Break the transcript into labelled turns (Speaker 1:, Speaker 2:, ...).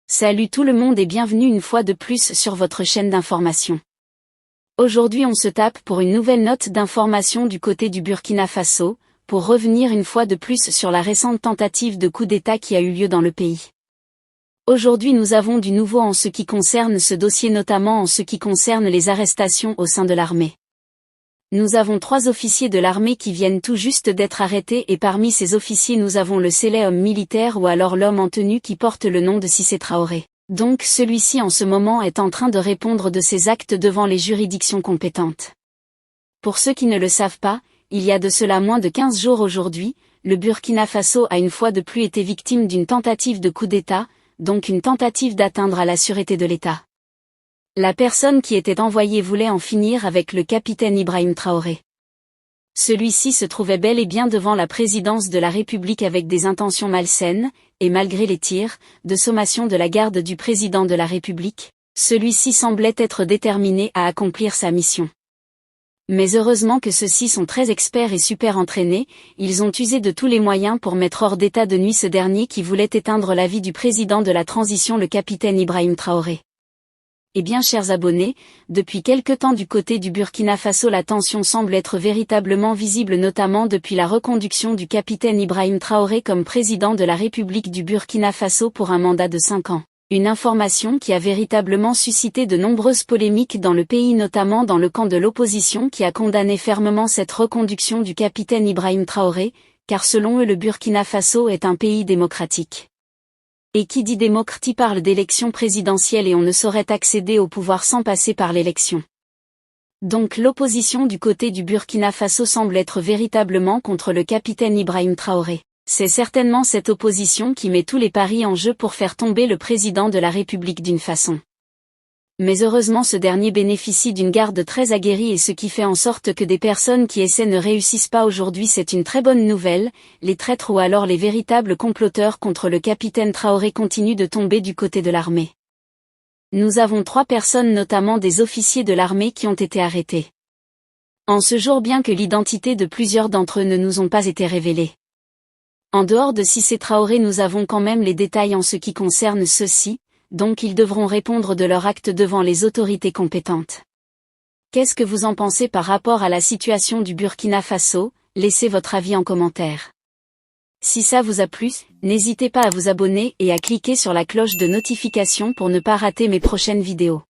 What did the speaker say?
Speaker 1: Salut tout le monde et bienvenue une fois de plus sur votre chaîne d'information. Aujourd'hui on se tape pour une nouvelle note d'information du côté du Burkina Faso, pour revenir une fois de plus sur la récente tentative de coup d'État qui a eu lieu dans le pays. Aujourd'hui nous avons du nouveau en ce qui concerne ce dossier, notamment en ce qui concerne les arrestations au sein de l'armée. Nous avons 3 officiers de l'armée qui viennent tout juste d'être arrêtés et parmi ces officiers nous avons le scellé homme militaire ou alors l'homme en tenue qui porte le nom de Cissé Traoré. Donc celui-ci en ce moment est en train de répondre de ses actes devant les juridictions compétentes. Pour ceux qui ne le savent pas, il y a de cela moins de 15 jours aujourd'hui, le Burkina Faso a une fois de plus été victime d'une tentative de coup d'État, donc une tentative d'atteindre à la sûreté de l'État. La personne qui était envoyée voulait en finir avec le capitaine Ibrahim Traoré. Celui-ci se trouvait bel et bien devant la présidence de la République avec des intentions malsaines, et malgré les tirs, de sommation de la garde du président de la République, celui-ci semblait être déterminé à accomplir sa mission. Mais heureusement que ceux-ci sont très experts et super entraînés, ils ont usé de tous les moyens pour mettre hors d'état de nuit ce dernier qui voulait éteindre la vie du président de la transition, le capitaine Ibrahim Traoré. Eh bien chers abonnés, depuis quelque temps du côté du Burkina Faso la tension semble être véritablement visible, notamment depuis la reconduction du capitaine Ibrahim Traoré comme président de la République du Burkina Faso pour un mandat de 5 ans. Une information qui a véritablement suscité de nombreuses polémiques dans le pays, notamment dans le camp de l'opposition qui a condamné fermement cette reconduction du capitaine Ibrahim Traoré, car selon eux le Burkina Faso est un pays démocratique. Et qui dit démocratie parle d'élection présidentielle et on ne saurait accéder au pouvoir sans passer par l'élection. Donc l'opposition du côté du Burkina Faso semble être véritablement contre le capitaine Ibrahim Traoré. C'est certainement cette opposition qui met tous les paris en jeu pour faire tomber le président de la République d'une façon. Mais heureusement ce dernier bénéficie d'une garde très aguerrie et ce qui fait en sorte que des personnes qui essaient ne réussissent pas aujourd'hui, c'est une très bonne nouvelle. Les traîtres ou alors les véritables comploteurs contre le capitaine Traoré continuent de tomber du côté de l'armée. Nous avons 3 personnes, notamment des officiers de l'armée, qui ont été arrêtés. En ce jour, bien que l'identité de plusieurs d'entre eux ne nous ont pas été révélée. En dehors de Cissé Traoré, nous avons quand même les détails en ce qui concerne ceux-ci. Donc ils devront répondre de leur acte devant les autorités compétentes. Qu'est-ce que vous en pensez par rapport à la situation du Burkina Faso? Laissez votre avis en commentaire. Si ça vous a plu, n'hésitez pas à vous abonner et à cliquer sur la cloche de notification pour ne pas rater mes prochaines vidéos.